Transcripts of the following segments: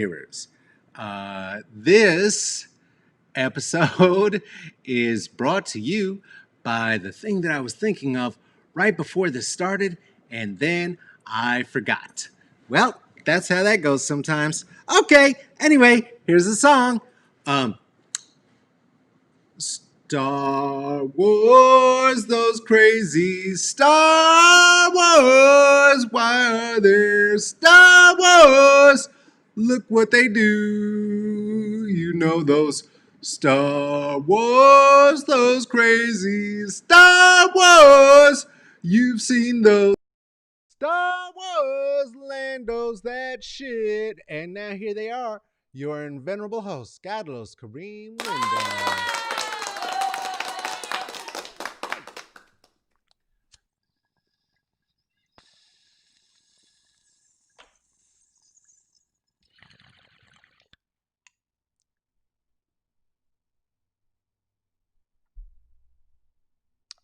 Hearers. This episode is brought to you by the thing that I was thinking of right before this started, and then I forgot. Well, that's how that goes sometimes. Okay, anyway, here's the song. Star Wars, those crazy Star Wars. Why are there Star Wars? Look what they do. You know those Star Wars, those crazy Star Wars. You've seen those Star Wars, Lando's that shit. And now here they are, your invenerable hosts, Godlos, Kareem, Linda.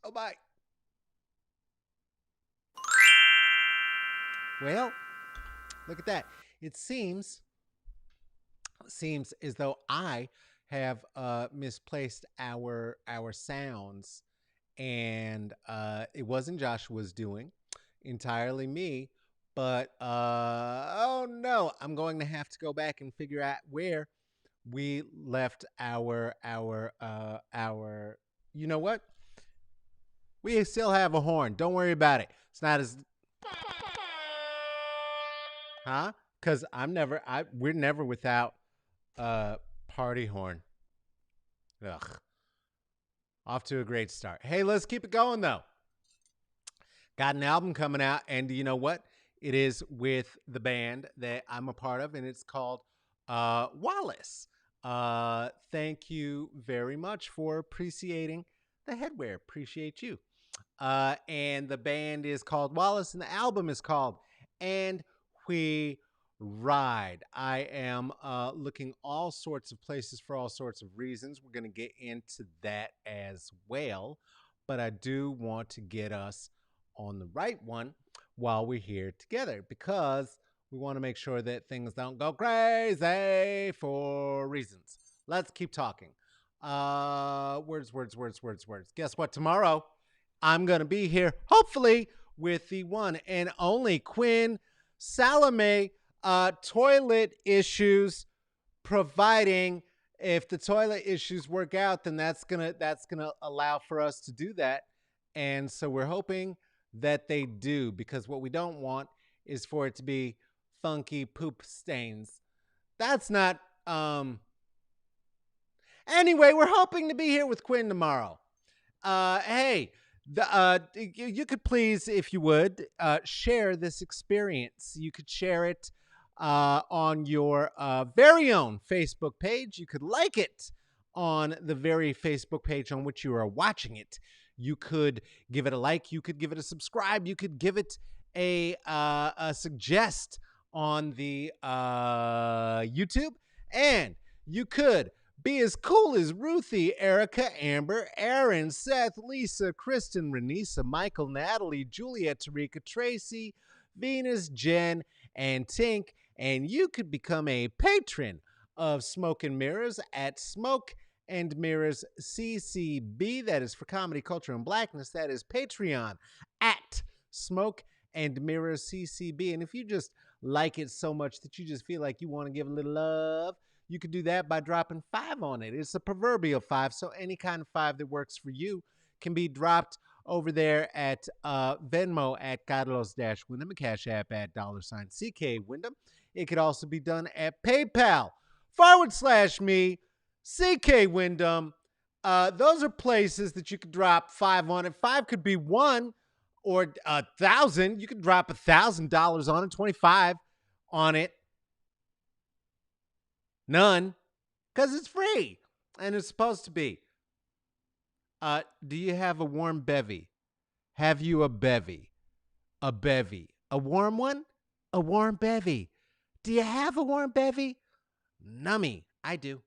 Oh, bye. Well, look at that. It seems as though I have misplaced our sounds, and it wasn't Joshua's doing, entirely me. But oh no, I'm going to have to go back and figure out where we left our. You know what? We still have a horn. Don't worry about it. It's not as huh? Because we're never without party horn. Ugh. Off to a great start. Hey, let's keep it going though. Got an album coming out, and you know what? It is with the band that I'm a part of, and it's called Wallace. Thank you very much for appreciating the headwear. Appreciate you. And the band is called Wallace, and the album is called And We Ride. I am looking all sorts of places for all sorts of reasons. We're going to get into that as well. But I do want to get us on the right one while we're here together, because we want to make sure that things don't go crazy for reasons. Let's keep talking. Words. Guess what? Tomorrow, I'm going to be here, hopefully, with the one and only Quinn Salome. Toilet issues, providing if the toilet issues work out, then that's gonna allow for us to do that. And so we're hoping that they do, because what we don't want is for it to be funky poop stains. That's not anyway, we're hoping to be here with Quinn tomorrow. Hey, you could please, if you would, share this experience. You could share it on your very own Facebook page. You could like it on the very Facebook page on which you are watching it. You could give it a like. You could give it a subscribe. You could give it a suggest on the YouTube. And you could be as cool as Ruthie, Erica, Amber, Aaron, Seth, Lisa, Kristen, Renisa, Michael, Natalie, Juliet, Tarika, Tracy, Venus, Jen, and Tink. And you could become a patron of Smoke and Mirrors at Smoke and Mirrors CCB. That is for Comedy, Culture, and Blackness. That is Patreon at Smoke and Mirrors CCB. And if you just like it so much that you just feel like you want to give a little love, you could do that by dropping 5 on it. It's a proverbial 5, so any kind of 5 that works for you can be dropped over there at Venmo at Godlos-Wyndham, and Cash App at $CK Wyndham. It could also be done at PayPal/me, CK Wyndham. Those are places that you could drop 5 on it. 5 could be 1 or 1,000. You could drop $1,000 on it, 25 on it. None, because it's free, and it's supposed to be. Do you have a warm bevy? Have you a bevy? A bevy. A warm one? A warm bevy. Do you have a warm bevy? Nummy. I do.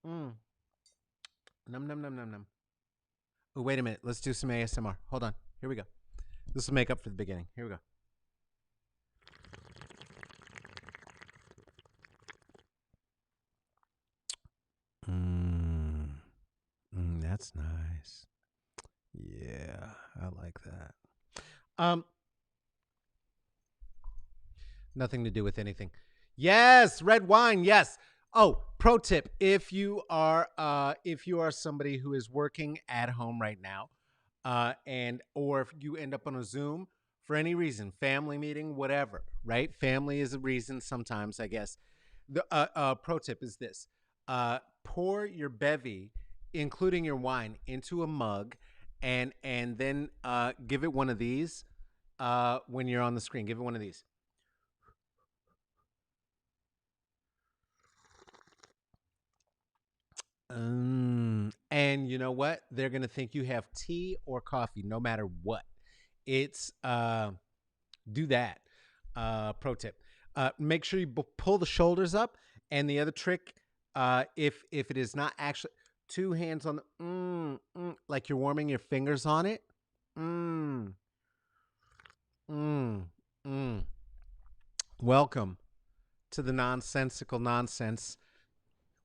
Num, num, num, num, num. Oh, wait a minute. Let's do some ASMR. Hold on. Here we go. This will make up for the beginning. Here we go. That's nice. Yeah, I like that. Um, Nothing to do with anything. Yes, red wine. Yes. Oh, pro tip: if you are somebody who is working at home right now, and or if you end up on a Zoom for any reason, family meeting, whatever, right? Family is a reason sometimes, I guess. The pro tip is this: pour your bevy, including your wine, into a mug, and then give it one of these when you're on the screen. Give it one of these. And you know what? They're gonna think you have tea or coffee, no matter what. It's do that. Pro tip: make sure you pull the shoulders up. And the other trick, if it is not actually two hands on the like you're warming your fingers on it. Mm, mm, mm. Welcome to the nonsensical nonsense.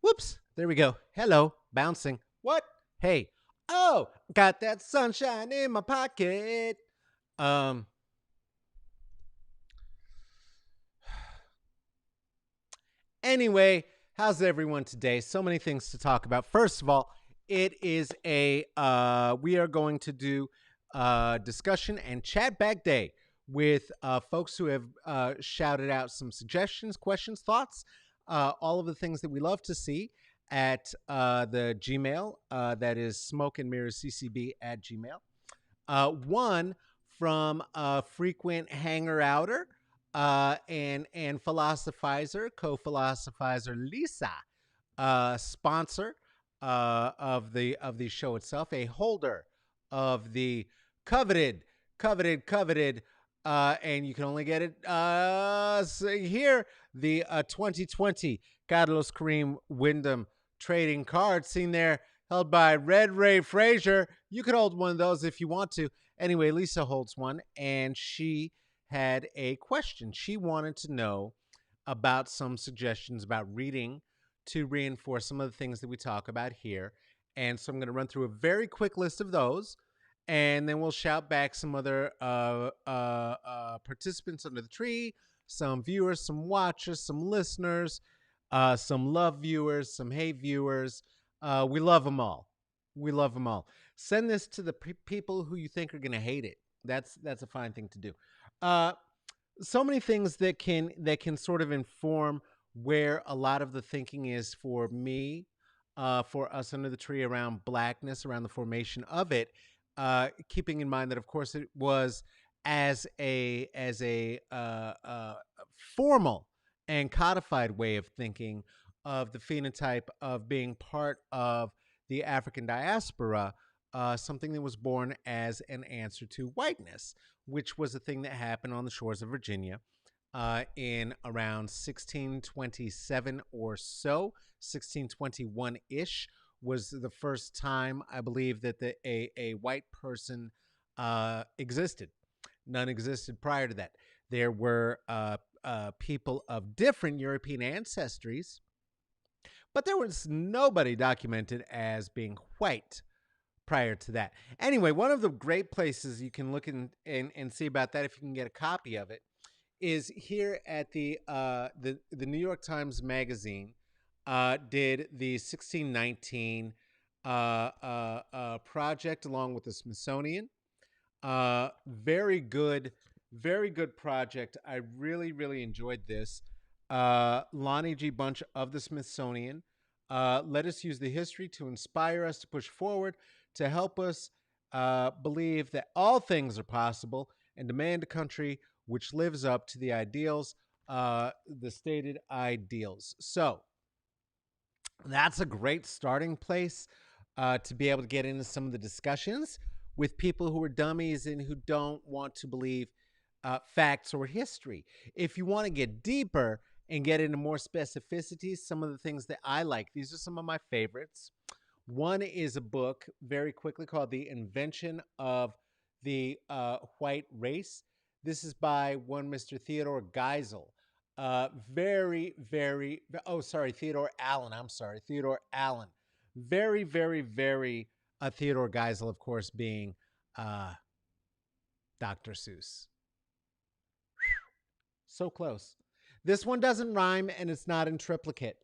Whoops. There we go. Hello. Bouncing. What? Hey. Oh, got that sunshine in my pocket. Um. Anyway, how's everyone today? So many things to talk about. First of all, it is a we are going to do discussion and chat back day with folks who have shouted out some suggestions, questions, thoughts, all of the things that we love to see at the Gmail. That is smoke and mirrors ccb at Gmail. One from a frequent hanger outer and philosophizer, co-philosophizer Lisa, sponsor of the show itself, a holder of the coveted, coveted, and you can only get it here, the 2020 Carlos Kareem Wyndham trading card, seen there, held by Red Ray Frazier. You could hold one of those if you want to. Anyway, Lisa holds one, and she had a question. She wanted to know about some suggestions about reading to reinforce some of the things that we talk about here. And so I'm going to run through a very quick list of those, and then we'll shout back some other participants under the tree, some viewers, some watchers, some listeners, some love viewers, some hate viewers. We love them all. We love them all. Send this to the people who you think are going to hate it. That's a fine thing to do. Uh, so many things that can sort of inform where a lot of the thinking is for me, for us under the tree around blackness, around the formation of it. Keeping in mind that, of course, it was as a formal and codified way of thinking of the phenotype of being part of the African diaspora, something that was born as an answer to whiteness, which was a thing that happened on the shores of Virginia in around 1627 or so, 1621 ish was the first time I believe that a white person existed. None existed prior to that. There were people of different European ancestries, but there was nobody documented as being white prior to that. Anyway, one of the great places you can look and see about that, if you can get a copy of it, is here at the New York Times Magazine. Did the 1619 project along with the Smithsonian. Very good project. I really, really enjoyed this. Lonnie G. Bunch of the Smithsonian. Let us use the history to inspire us to push forward, to help us believe that all things are possible, and demand a country which lives up to the ideals, the stated ideals. So that's a great starting place to be able to get into some of the discussions with people who are dummies and who don't want to believe facts or history. If you want to get deeper and get into more specificities, some of the things that I like, these are some of my favorites. One is a book, very quickly, called The Invention of the White Race. This is by one Mr. Theodore Geisel. Theodore Allen. I'm sorry, Theodore Allen. Very, very, very Theodore Geisel, of course, being uh, Dr. Seuss. So close. This one doesn't rhyme and it's not in triplicate.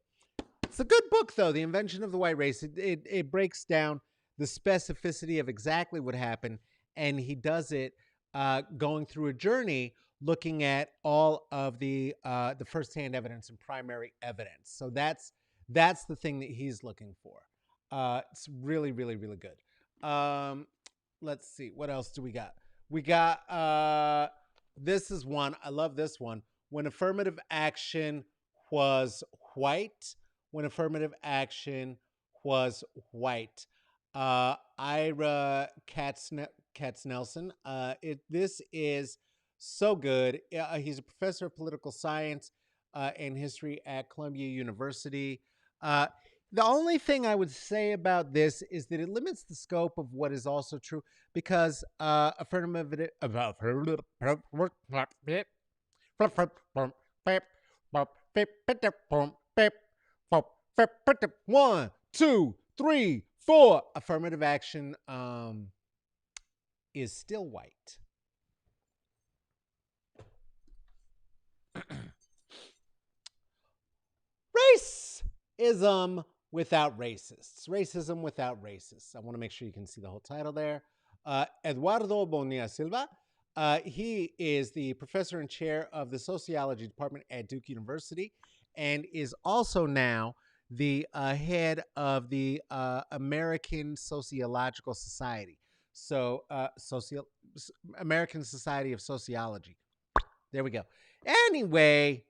It's a good book, though. The Invention of the White Race. It breaks down the specificity of exactly what happened, and he does it going through a journey, looking at all of the firsthand evidence and primary evidence. So that's the thing that he's looking for. It's really, really, really good. Let's see, what else do we got? We got this is one I love. This one, when affirmative action was white when affirmative action was white. Ira Katznelson. This is so good. He's a professor of political science and history at Columbia University. Uh, the only thing I would say about this is that it limits the scope of what is also true because affirmative about 1, 2, 3, 4. Affirmative action is still white. Racism without racists. Racism without racists. I want to make sure you can see the whole title there. Eduardo Bonilla Silva. He is the professor and chair of the sociology department at Duke University and is also now the head of the American Sociological Society. So, American Society of Sociology. There we go. Anyway,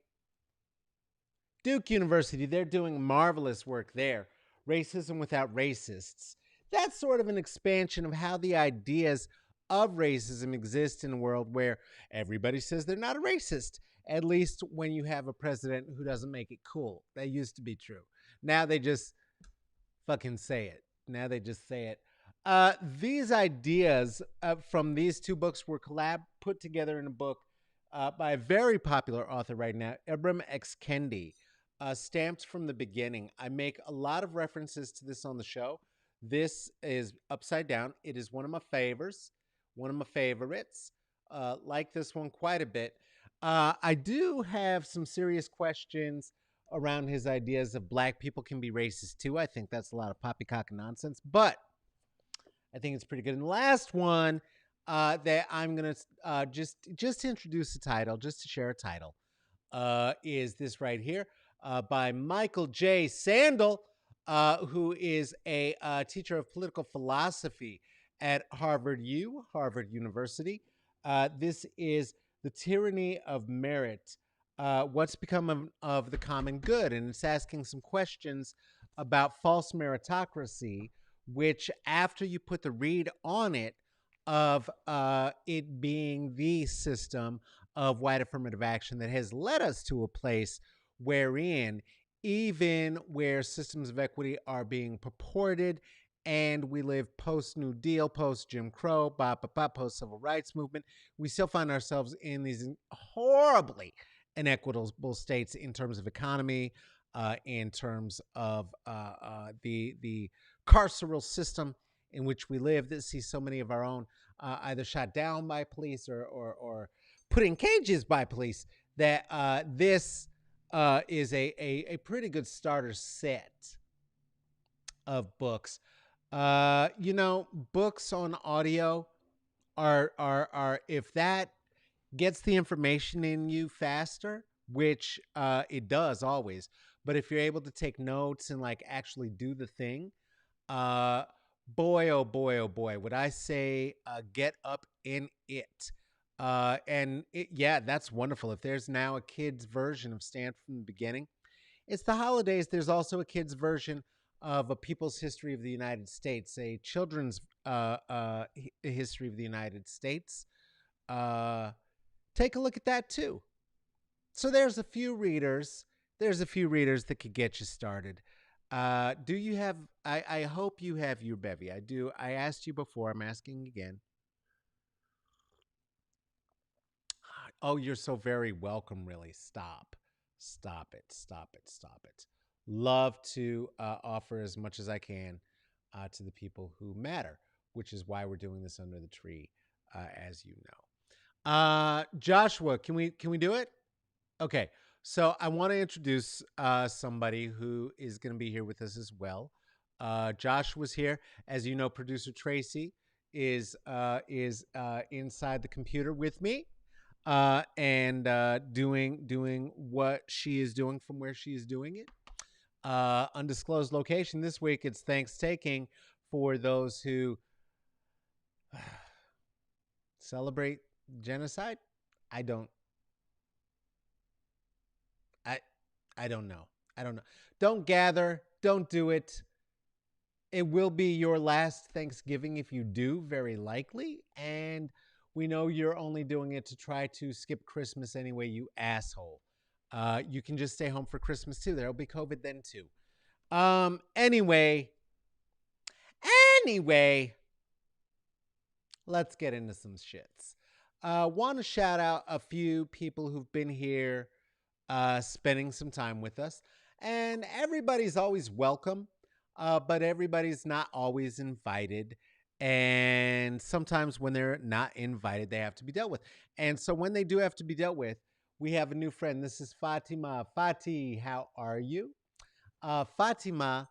Duke University, they're doing marvelous work there. Racism without racists. That's sort of an expansion of how the ideas of racism exist in a world where everybody says they're not a racist, at least when you have a president who doesn't make it cool. That used to be true. Now they just fucking say it. Now they just say it. These ideas from these two books were put together in a book by a very popular author right now, Ibram X. Kendi, Stamped from the Beginning. I make a lot of references to this on the show. This is Upside Down. It is one of my favorites. Like this one quite a bit. I do have some serious questions around his ideas of black people can be racist too. I think that's a lot of poppycock nonsense, but I think it's pretty good. And the last one that I'm gonna just to introduce the title, just to share a title, is this right here by Michael J. Sandel, who is a teacher of political philosophy at Harvard University. This is The Tyranny of Merit. What's become of the common good? And it's asking some questions about false meritocracy, which, after you put the read on it, of it being the system of white affirmative action that has led us to a place wherein, even where systems of equity are being purported, and we live post New Deal, post Jim Crow, post Civil Rights Movement, we still find ourselves in these horribly inequitable states in terms of economy, in terms of the carceral system in which we live, that sees so many of our own either shot down by police or put in cages by police, that this is a pretty good starter set of books. Books on audio are if that gets the information in you faster, which it does always, but if you're able to take notes and like actually do the thing, boy, oh boy, oh boy, would I say get up in it. Yeah, that's wonderful. If there's now a kid's version of Stand from the Beginning, it's the holidays. There's also a kid's version of A People's History of the United States, a children's history of the United States. Take a look at that too. So there's a few readers. There's a few readers that could get you started. Do you have? I hope you have your bevy. I do. I asked you before. I'm asking again. Oh, you're so very welcome. Really, stop, stop it, stop it, stop it. Love to offer as much as I can. to the people who matter, which is why we're doing this under the tree, as you know. Joshua, can we do it? Okay, so I want to introduce somebody who is going to be here with us as well. Josh was here, as you know. Producer Tracy is inside the computer with me, and doing what she is doing from where she is doing it. Undisclosed location this week. It's Thanksgiving for those who celebrate genocide. I don't. I I don't know. I don't know. Don't gather. Don't do it. It will be your last Thanksgiving if you do, very likely. And we know you're only doing it to try to skip Christmas anyway, you asshole. You can just stay home for Christmas too. There'll be COVID then too. Anyway, anyway, let's get into some shits. Want to shout out a few people who've been here spending some time with us. And everybody's always welcome, but everybody's not always invited. And sometimes when they're not invited, they have to be dealt with. And so when they do have to be dealt with, we have a new friend. This is Fatima. Fati, how are you? Fatima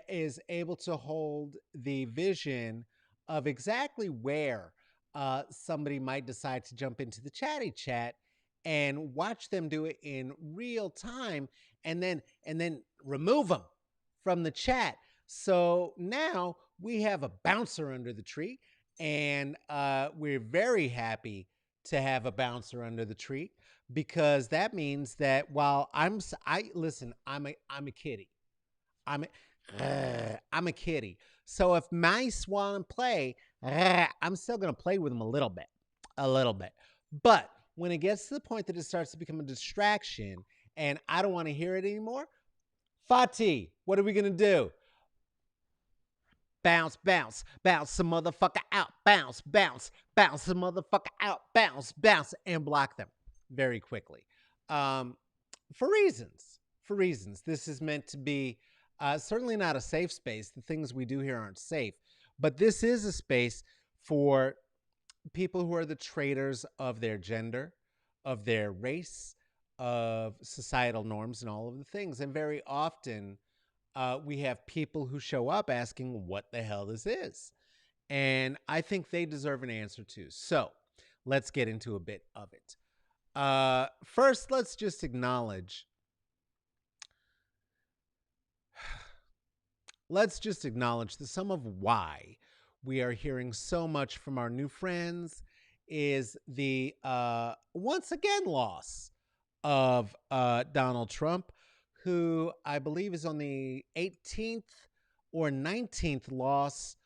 is able to hold the vision of exactly where somebody might decide to jump into the chatty chat and watch them do it in real time, and then remove them from the chat. So now we have a bouncer under the tree, and we're very happy to have a bouncer under the tree, because that means that while I listen, I'm a kitty. I'm I'm a kitty. So if mice want to play, I'm still gonna play with them a little bit. But when it gets to the point that it starts to become a distraction and I don't want to hear it anymore, Fatih, what are we gonna do? Bounce, bounce, bounce the motherfucker out. Bounce, bounce, bounce the motherfucker out. Bounce, bounce, and block them very quickly. Um, for reasons. For reasons. This is meant to be certainly not a safe space. The things we do here aren't safe. But this is a space for people who are the traitors of their gender, of their race, of societal norms, and all of the things. And very often, we have people who show up asking what the hell this is. And I think they deserve an answer too. So let's get into a bit of it. First, let's just acknowledge. Let's just acknowledge that some of why we are hearing so much from our new friends is the once again loss of Donald Trump, who I believe is on the 18th or 19th loss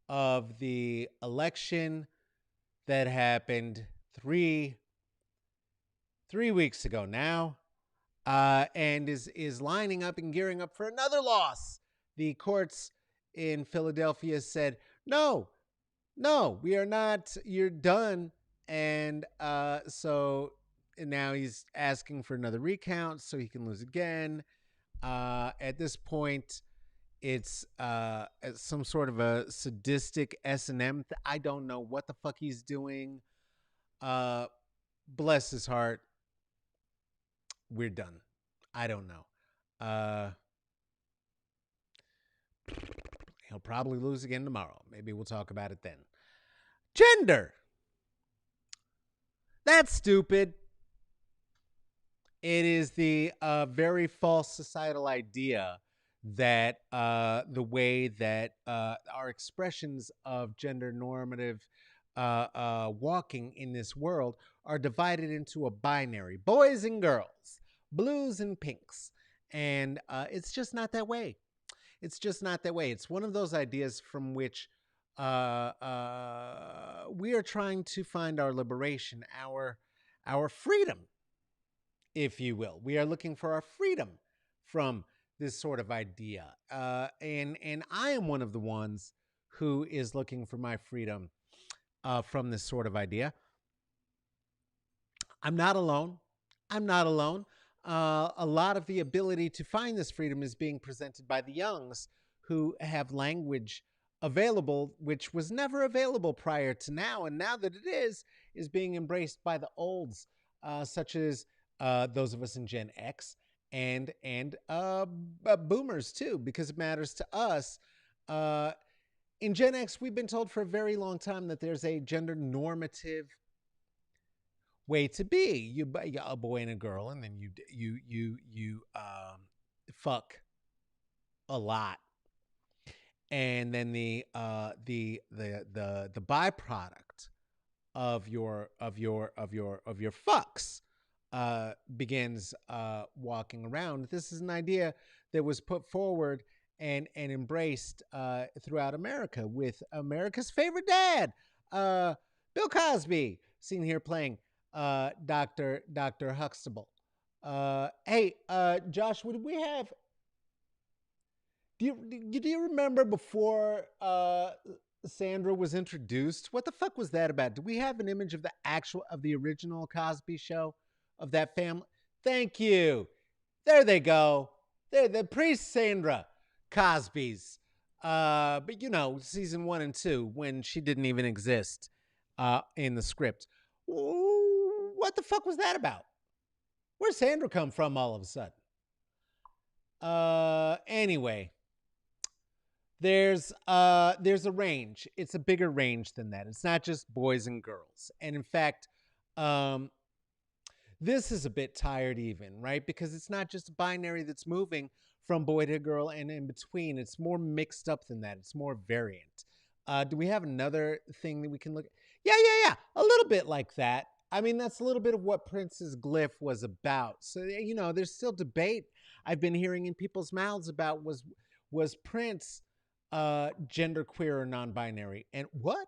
of the election that happened three weeks ago now, and is lining up and gearing up for another loss. The courts in Philadelphia said, no, we are not. You're done. And so now he's asking for another recount so he can lose again. At this point, it's some sort of a sadistic S&M. I don't know what the fuck he's doing. Bless his heart. We're done. I don't know. He'll probably lose again tomorrow. Maybe we'll talk about it then. Gender. That's stupid. It is the very false societal idea that the way that our expressions of gender normative walking in this world are divided into a binary: boys and girls, blues and pinks. And it's just not that way. It's just not that way. It's one of those ideas from which we are trying to find our liberation, our freedom, if you will. We are looking for our freedom from this sort of idea. And I am one of the ones who is looking for my freedom from this sort of idea. I'm not alone. I'm not alone. A lot of the ability to find this freedom is being presented by the youngs, who have language available, which was never available prior to now, and now that it is being embraced by the olds, such as those of us in Gen X and boomers too, because it matters to us. Uh, in Gen X, we've been told for a very long time that there's a gender normative way to be. You a boy and a girl, and then you fuck a lot, and then the byproduct of your fucks begins walking around. This is an idea that was put forward and embraced throughout America with America's favorite dad, Bill Cosby, seen here playing Dr. Huxtable. Hey, Josh, would we have? Do you remember before Sandra was introduced? What the fuck was that about? Do we have an image of the original Cosby Show, of that family? Thank you. There they go. They're the pre-Sandra Cosbys. But season 1 and 2, when she didn't even exist in the script. What the fuck was that about? Where'd Sandra come from all of a sudden? Anyway, there's a range. It's a bigger range than that. It's not just boys and girls. And in fact, this is a bit tired even, right? Because it's not just a binary that's moving from boy to girl and in between. It's more mixed up than that. It's more variant. Do we have another thing that we can look at? Yeah. A little bit like that. I mean, that's a little bit of what Prince's glyph was about. So, there's still debate I've been hearing in people's mouths about was Prince genderqueer or non-binary? And what?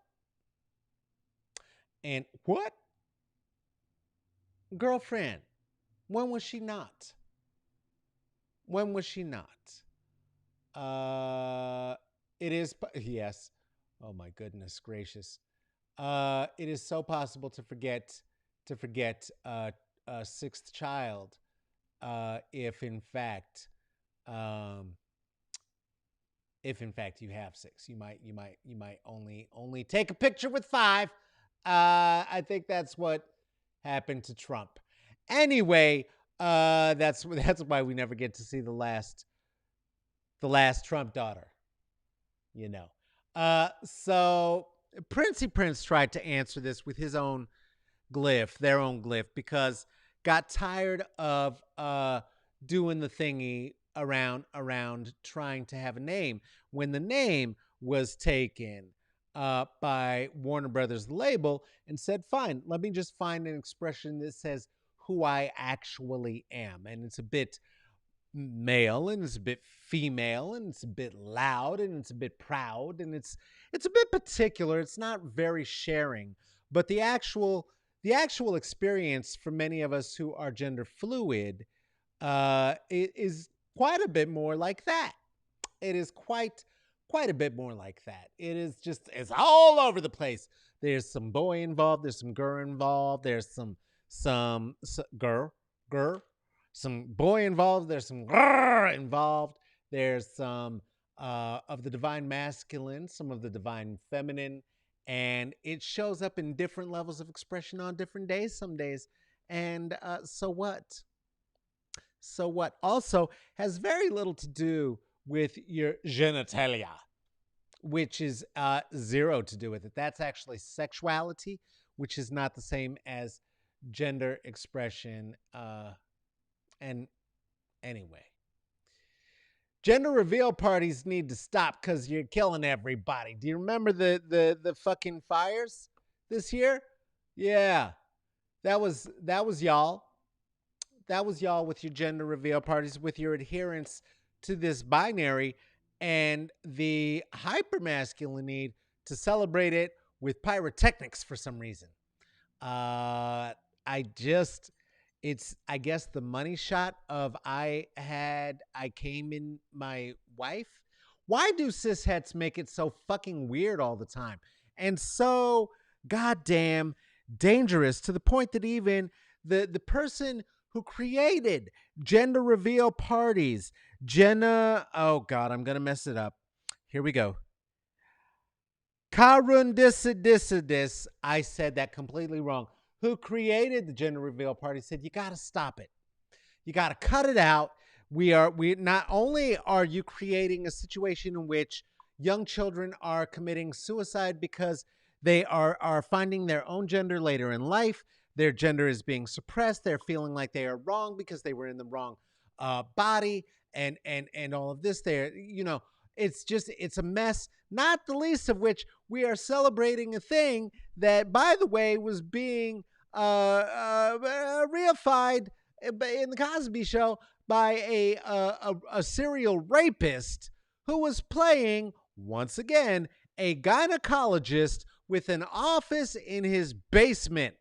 Girlfriend, when was she not? It is, yes. Oh my goodness gracious. It is so possible to forget a sixth child, if in fact you have six. You might only take a picture with five. I think that's what happened to Trump. Anyway, that's why we never get to see the last Trump daughter. So Princey Prince tried to answer this with his own glyph, their own glyph, because got tired of doing the thingy around trying to have a name when the name was taken by Warner Brothers label, and said, fine, let me just find an expression that says who I actually am. And it's a bit male, and it's a bit female, and it's a bit loud, and it's a bit proud, and it's a bit particular. It's not very sharing, but the actual experience for many of us who are gender fluid is quite a bit more like that. It is quite a bit more like that. It's all over the place. There's some boy involved. There's some girl involved. There's some girl, some boy involved. There's some girl involved. There's some of the divine masculine, some of the divine feminine, and it shows up in different levels of expression on different days, some days. And so what? Also has very little to do with your genitalia, which is zero to do with it. That's actually sexuality, which is not the same as gender expression. And anyway, gender reveal parties need to stop because you're killing everybody. Do you remember the fucking fires this year? Yeah, that was y'all. That was y'all with your gender reveal parties, with your adherence to this binary and the hypermasculine need to celebrate it with pyrotechnics for some reason. It's I guess the money shot of I came in my wife. Why do cishets make it so fucking weird all the time and so goddamn dangerous, to the point that even the person who created gender reveal parties, oh God, I'm gonna mess it up. Here we go. Karundisidis, I said that completely wrong, who created the gender reveal party, said, you got to stop it. You got to cut it out. We not only are you creating a situation in which young children are committing suicide because they are finding their own gender later in life. Their gender is being suppressed. They're feeling like they are wrong because they were in the wrong body, and all of this. There, it's a mess. Not the least of which we are celebrating a thing that, by the way, was being reified in the Cosby Show by a serial rapist who was playing, once again, a gynecologist with an office in his basement.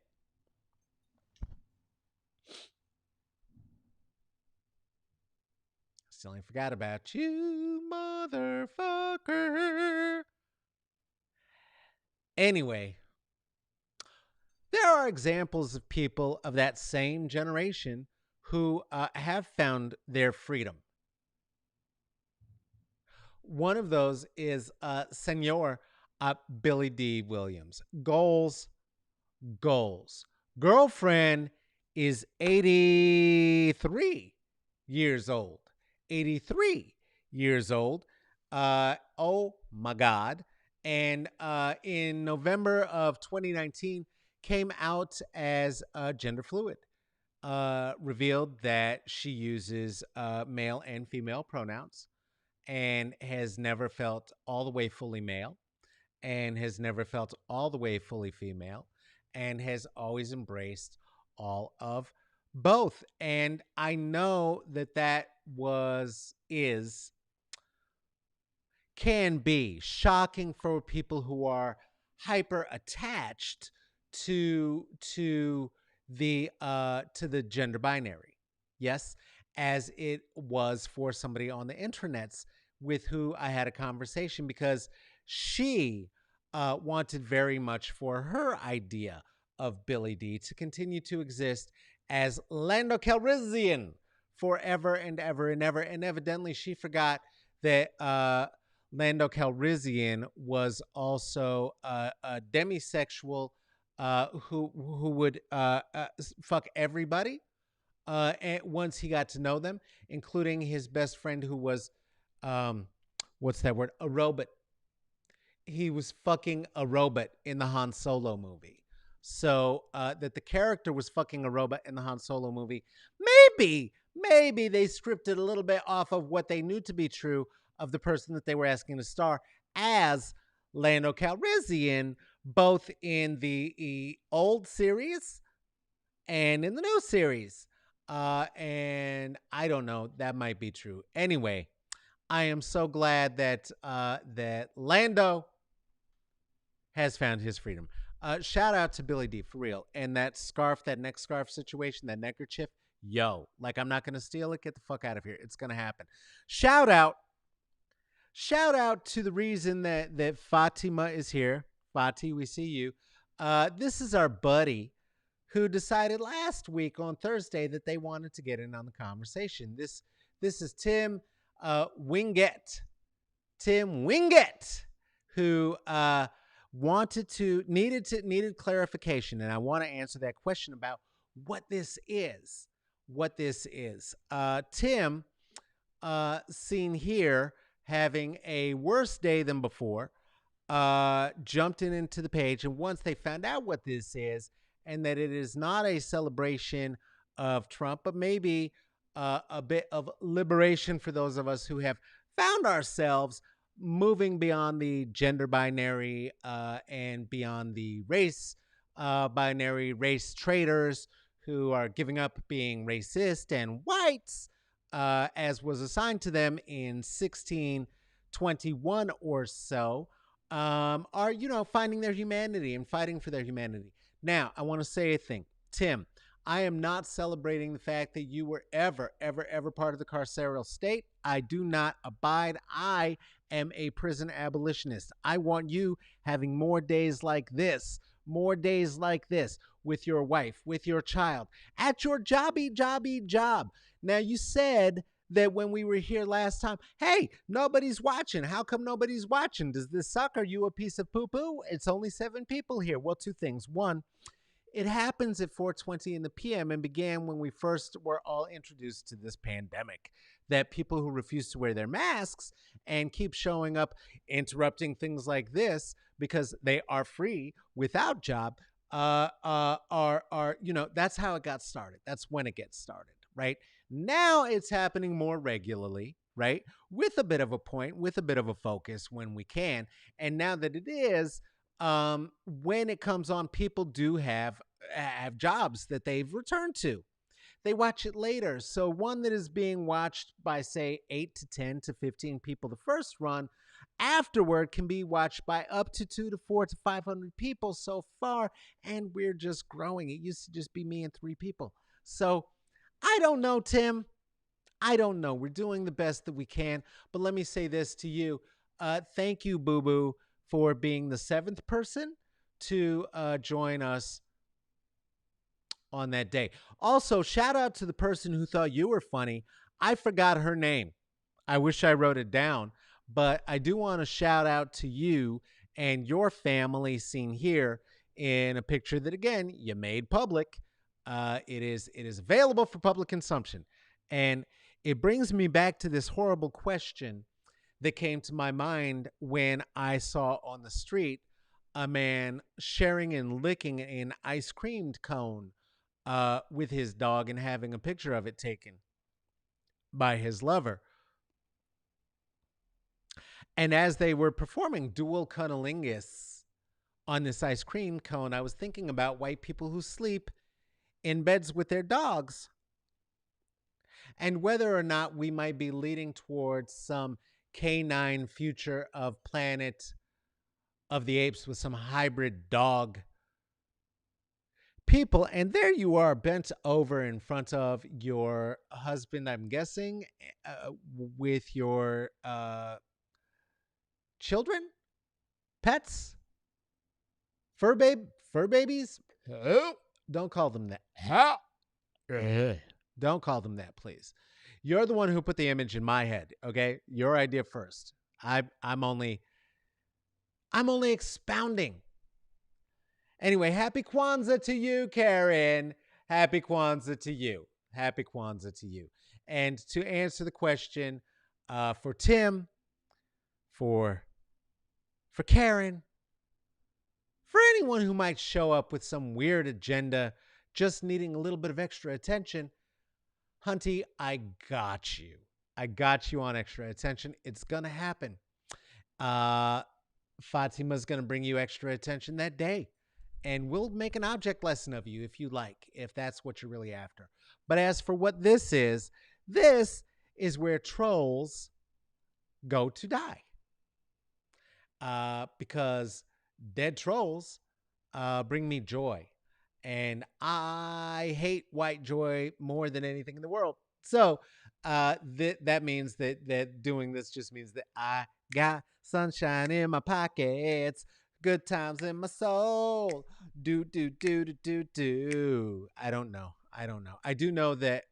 Still ain't forgot about you, motherfucker. Anyway, there are examples of people of that same generation who have found their freedom. One of those is Senor Billy D. Williams. Goals. Girlfriend is 83 years old. 83 years old. Oh my God. And in November of 2019, came out as gender fluid. Revealed that she uses male and female pronouns and has never felt all the way fully male and has never felt all the way fully female and has always embraced all of both. And I know that can be shocking for people who are hyper attached to the gender binary. Yes, as it was for somebody on the internets with who I had a conversation, because she wanted very much for her idea of Billy D to continue to exist as Lando Calrissian forever and ever and ever. And evidently she forgot that Lando Calrissian was also a demisexual who would fuck everybody and once he got to know them, including his best friend who was, what's that word? A robot. He was fucking a robot in the Han Solo movie. So that the character was fucking a robot in the Han Solo movie. Maybe they scripted a little bit off of what they knew to be true of the person that they were asking to star as Lando Calrissian, both in the old series and in the new series. And I don't know, that might be true. Anyway, I am so glad that that Lando has found his freedom. Shout out to Billy D for real. And that scarf, that neck scarf situation, that neckerchief, yo, like I'm not gonna steal it. Get the fuck out of here. It's gonna happen. Shout out to the reason that Fatima is here. Fati, we see you. This is our buddy who decided last week on Thursday that they wanted to get in on the conversation. This is Tim Wingett. Tim Wingett, who needed clarification, and I want to answer that question about what this is. Tim, seen here having a worse day than before, jumped into the page, and once they found out what this is, and that it is not a celebration of Trump, but maybe a bit of liberation for those of us who have found ourselves moving beyond the gender binary and beyond the race binary, race traitors who are giving up being racist and whites, as was assigned to them in 1621 or so, are, finding their humanity and fighting for their humanity. Now, I want to say a thing. Tim, I am not celebrating the fact that you were ever part of the carceral state. I do not abide. I am a prison abolitionist. I want you having more days like this with your wife, with your child, at your job. Now, you said that when we were here last time, hey, nobody's watching. How come nobody's watching? Does this suck? Are you a piece of poo poo? It's only 7 people here. Well, two things. One, it happens at 4:20 in the PM and began when we first were all introduced to this pandemic. That people who refuse to wear their masks and keep showing up, interrupting things like this because they are free without job, are that's how it got started. That's when it gets started, right? Now it's happening more regularly, right? With a bit of a point, with a bit of a focus when we can. And now that it is, when it comes on, people do have jobs that they've returned to. They watch it later. So one that is being watched by, say, 8 to 10 to 15 people the first run, afterward can be watched by up to 2 to 4 to 500 people so far, and we're just growing. It used to just be me and 3 people. So I don't know, Tim. I don't know. We're doing the best that we can. But let me say this to you. Thank you, Boo Boo, for being the 7th person to join us on that day. Also, shout out to the person who thought you were funny. I forgot her name. I wish I wrote it down, but I do want to shout out to you and your family seen here in a picture that, again, you made public. It is available for public consumption. And it brings me back to this horrible question that came to my mind when I saw on the street a man sharing and licking an ice cream cone with his dog and having a picture of it taken by his lover. And as they were performing dual cunnilingus on this ice cream cone, I was thinking about white people who sleep in beds with their dogs and whether or not we might be leading towards some canine future of Planet of the Apes with some hybrid dog people. And there you are, bent over in front of your husband, I'm guessing, with your children, pets, fur babies. Don't call them that. Don't call them that, please. You're the one who put the image in my head. Okay, your idea first. I'm only expounding. Anyway, happy Kwanzaa to you, Karen. Happy Kwanzaa to you. Happy Kwanzaa to you. And to answer the question, for Tim, for Karen, for anyone who might show up with some weird agenda, just needing a little bit of extra attention, Hunty, I got you. I got you on extra attention. It's going to happen. Fatima's going to bring you extra attention that day. And we'll make an object lesson of you if you like, if that's what you're really after. But as for what this is where trolls go to die. Because dead trolls bring me joy. And I hate white joy more than anything in the world. So that means that doing this just means that I got sunshine in my pockets, good times in my soul. Do. I don't know. I do know that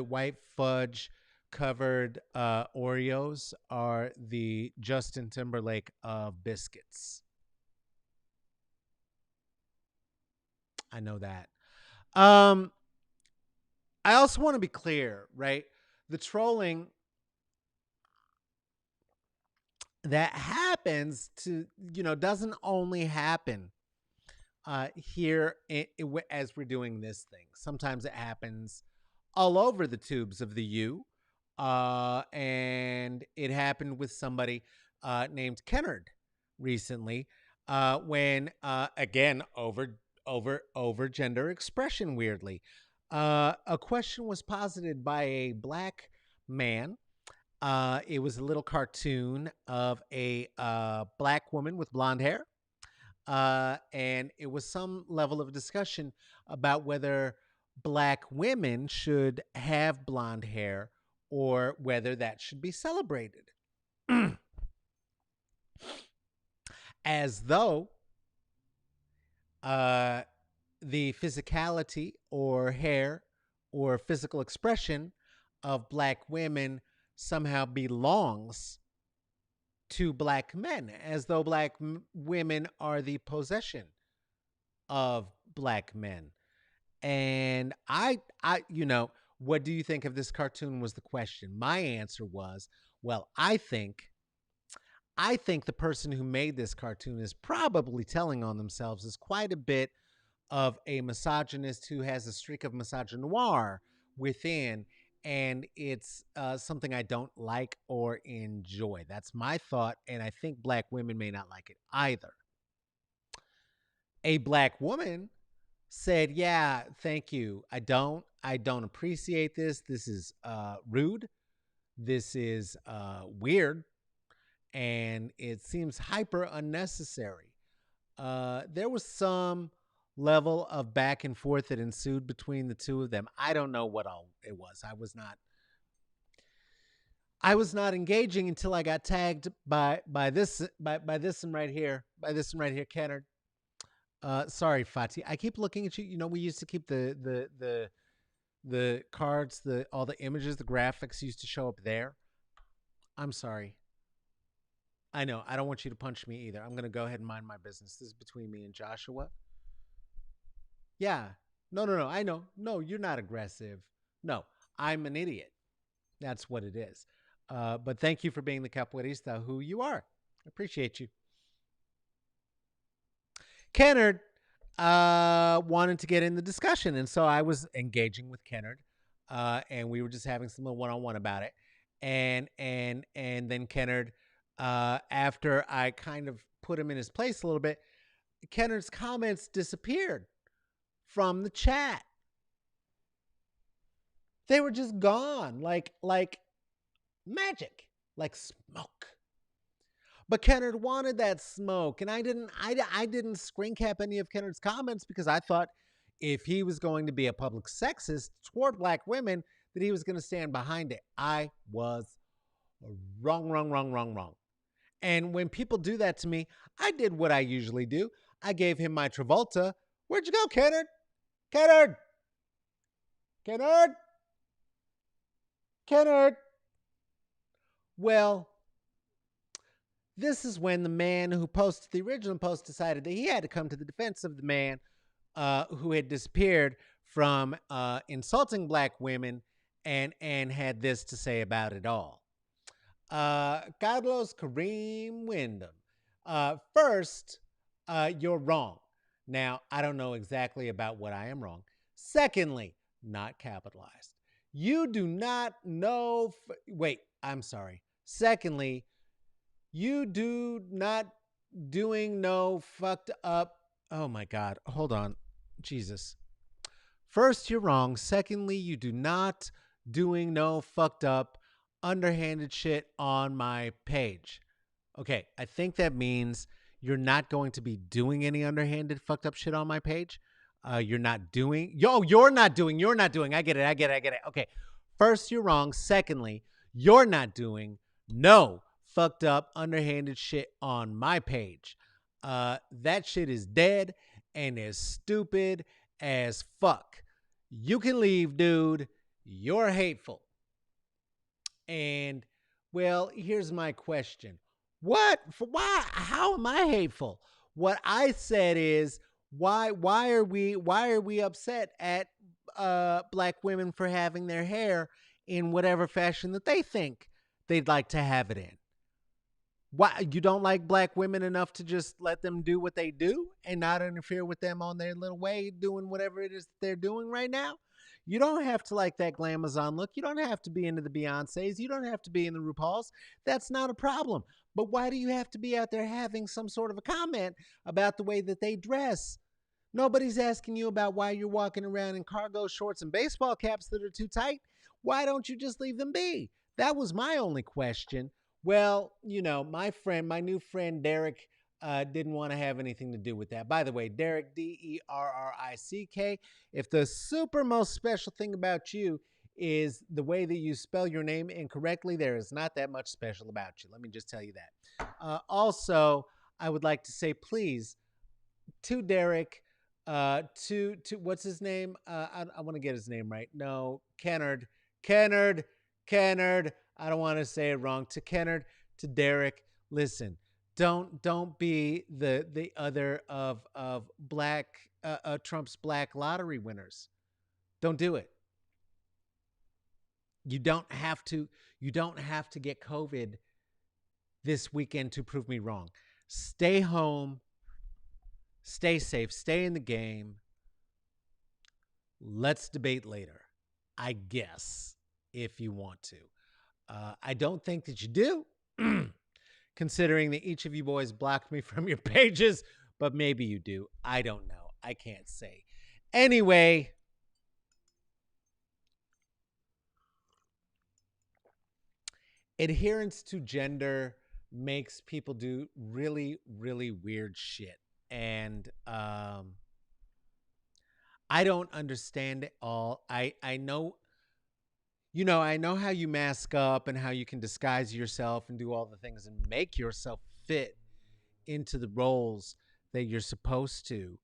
white fudge covered Oreos are the Justin Timberlake of biscuits. I know that. I also want to be clear, right? The trolling that happens doesn't only happen here as we're doing this thing. Sometimes it happens all over the tubes of the U. And it happened with somebody named Kennard recently when, again, over gender expression, weirdly. A question was posited by a black man. It was a little cartoon of a black woman with blonde hair. And it was some level of discussion about whether black women should have blonde hair or whether that should be celebrated. As though the physicality or hair or physical expression of black women somehow belongs to black men, as though women are the possession of black men. And what do you think of this cartoon was the question. My answer was, well, I think the person who made this cartoon is probably telling on themselves as quite a bit of a misogynist who has a streak of misogynoir within, and it's something I don't like or enjoy. That's my thought, and I think black women may not like it either. A black woman said, "Yeah, thank you. I don't appreciate this. This is rude. This is weird, and it seems hyper unnecessary." There was some level of back and forth that ensued between the two of them. I don't know what all it was. I was not engaging until I got tagged by this one right here. By this one right here, Kennard. Sorry, Fati. I keep looking at you. You know, we used to keep the cards, the all the images, the graphics used to show up there. I'm sorry. I know. I don't want you to punch me either. I'm gonna go ahead and mind my business. This is between me and Joshua. Yeah. No, no, no. I know. No, you're not aggressive. No, I'm an idiot. That's what it is. But thank you for being the capoeirista who you are. I appreciate you. Kennard wanted to get in the discussion, and so I was engaging with Kennard, and we were just having some little one-on-one about it. And then Kennard, after I kind of put him in his place a little bit, Kennard's comments disappeared from the chat. They were just gone, like magic, like smoke. But Kennard wanted that smoke, and I didn't screen cap any of Kennard's comments because I thought if he was going to be a public sexist toward black women, that he was going to stand behind it. I was wrong, wrong, wrong, wrong, wrong. And when people do that to me, I did what I usually do. I gave him my Travolta. Where'd you go, Kennard? Kennard! Kennard! Kennard! Well, this is when the man who posted the original post decided that he had to come to the defense of the man who had disappeared from insulting black women and had this to say about it all. Carlos Kareem Wyndham. First, you're wrong. Now, I don't know exactly about what I am wrong. Secondly, not capitalized. You do not know. Wait, I'm sorry. Secondly, you do not doing no fucked up. Oh my God. Hold on. Jesus. First, you're wrong. Secondly, you do not doing no fucked up underhanded shit on my page. Okay, I think that means you're not going to be doing any underhanded fucked up shit on my page. You're not doing. You're not doing. You're not doing. I get it. Okay. First, you're wrong. Secondly, you're not doing no fucked up underhanded shit on my page. That shit is dead and is stupid as fuck. You can leave, dude. You're hateful. And well, here's my question. Why how am I hateful? What I said is why are we upset at black women for having their hair in whatever fashion that they think they'd like to have it in? Why you don't like black women enough to just let them do what they do and not interfere with them on their little way doing whatever it is that they're doing right now? You don't have to like that glamazon look. You don't have to be into the Beyoncés. You don't have to be in the RuPauls. That's not a problem. But why do you have to be out there having some sort of a comment about the way that they dress? Nobody's asking you about why you're walking around in cargo shorts and baseball caps that are too tight. Why don't you just leave them be? That was my only question. Well, my new friend Derek didn't want to have anything to do with that. By the way, Derek, Derrick. If the super most special thing about you is the way that you spell your name incorrectly, there is not that much special about you. Let me just tell you that. Also, I would like to say, please, to Derek, To what's his name? I want to get his name right. No, Kennard, Kennard. I don't want to say it wrong. To Kennard, to Derek. Listen, don't be the other of black Trump's black lottery winners. Don't do it. You don't have to. You don't have to get COVID this weekend to prove me wrong. Stay home. Stay safe. Stay in the game. Let's debate later, I guess, if you want to. I don't think that you do, considering that each of you boys blocked me from your pages, but maybe you do. I don't know. I can't say. Anyway, adherence to gender makes people do really, really weird shit. And I don't understand it all. I know, I know how you mask up and how you can disguise yourself and do all the things and make yourself fit into the roles that you're supposed to.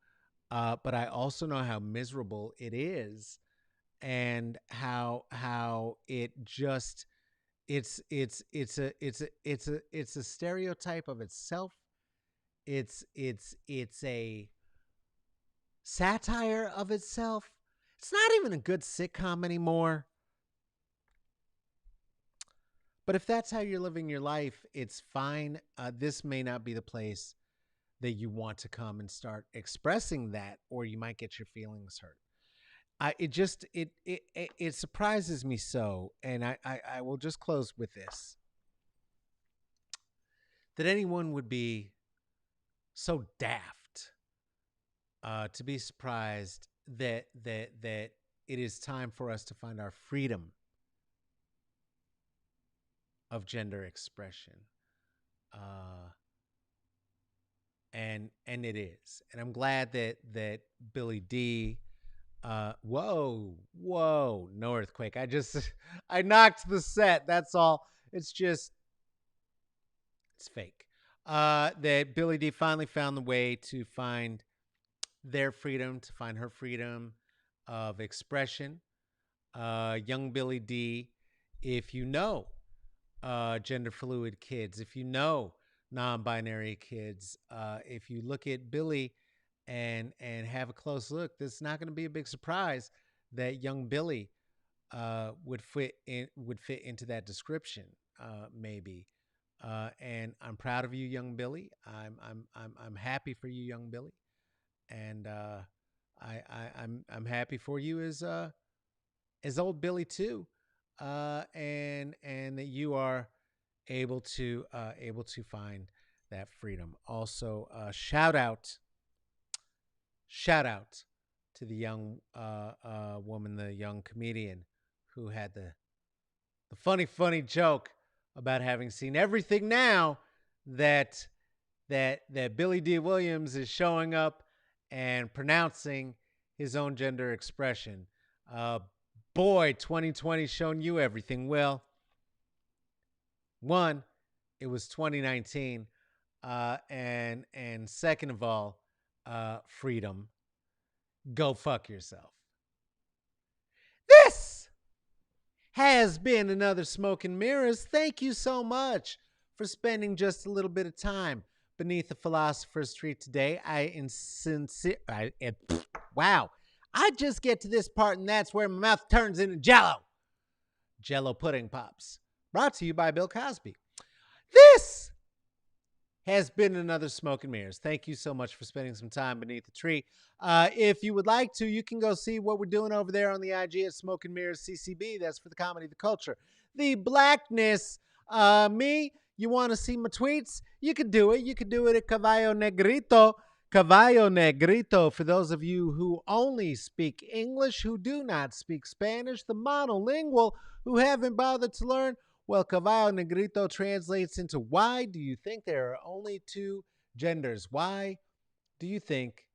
But I also know how miserable it is, and how it just it's a stereotype of itself. It's a satire of itself. It's not even a good sitcom anymore. But if that's how you're living your life, it's fine. This may not be the place that you want to come and start expressing that, or you might get your feelings hurt. It surprises me so, and I will just close with this: that anyone would be so daft to be surprised that it is time for us to find our freedom of gender expression. And it is. And I'm glad that Billy D whoa, no earthquake. I knocked the set. That's all. It's fake. That Billy D finally found the way to find their freedom, to find her freedom of expression. Young Billy D, if you know gender fluid kids, if you know non-binary kids, if you look at Billy and have a close look, this is not going to be a big surprise that young Billy would fit into that description, maybe. And I'm proud of you, young Billy. I'm happy for you, young Billy, and I'm happy for you as old Billy too, and that you are able to find that freedom. Also, shout out to the young woman, the young comedian who had the funny joke about having seen everything now that Billy D. Williams is showing up and pronouncing his own gender expression. Boy, 2020 shown you everything. Well, one, it was 2019, and second of all, freedom. Go fuck yourself. This has been another Smoke and Mirrors. Thank you so much for spending just a little bit of time beneath the philosopher's tree today. Wow. I just get to this part and that's where my mouth turns into Jello pudding pops. Brought to you by Bill Cosby. This has been another Smoke and Mirrors. Thank you so much for spending some time beneath the tree. If you would like to, you can go see what we're doing over there on the IG at Smoke and Mirrors CCB. That's for the comedy, the culture, the blackness. Me, you want to see my tweets? You could do it. You could do it at Caballo Negrito. Caballo Negrito, for those of you who only speak English, who do not speak Spanish, the monolingual who haven't bothered to learn. Well, Caballo Negrito translates into, why do you think there are only two genders? Why do you think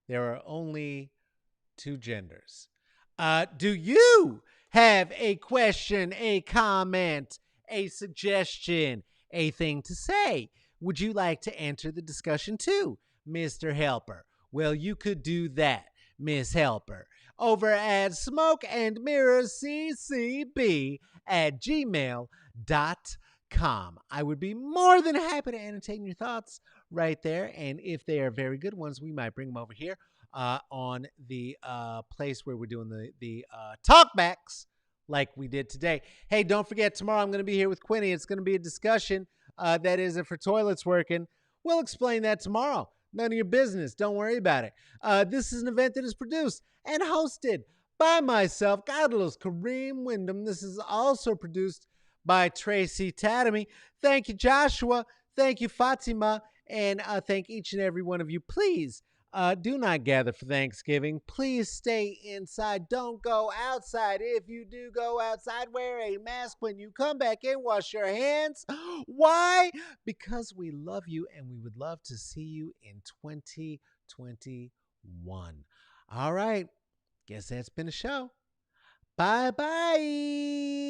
there are only two genders? Do you have a question, a comment, a suggestion, a thing to say? Would you like to enter the discussion too, Mr. Helper? Well, you could do that, Miss Helper, over at smokeandmirrorccb@gmail.com. I would be more than happy to entertain your thoughts right there. And if they are very good ones, we might bring them over here on the place where we're doing the talkbacks like we did today. Hey, don't forget, tomorrow I'm going to be here with Quinny. It's going to be a discussion that is for toilets working. We'll explain that tomorrow. None of your business. Don't worry about it. This is an event that is produced and hosted by myself, Godless Kareem Wyndham. This is also produced by Tracy Tatamy. Thank you, Joshua. Thank you, Fatima. And thank each and every one of you. Please do not gather for Thanksgiving. Please stay inside. Don't go outside. If you do go outside, wear a mask when you come back in. Wash your hands. Why? Because we love you and we would love to see you in 2021. All right. Guess that's been a show. Bye bye.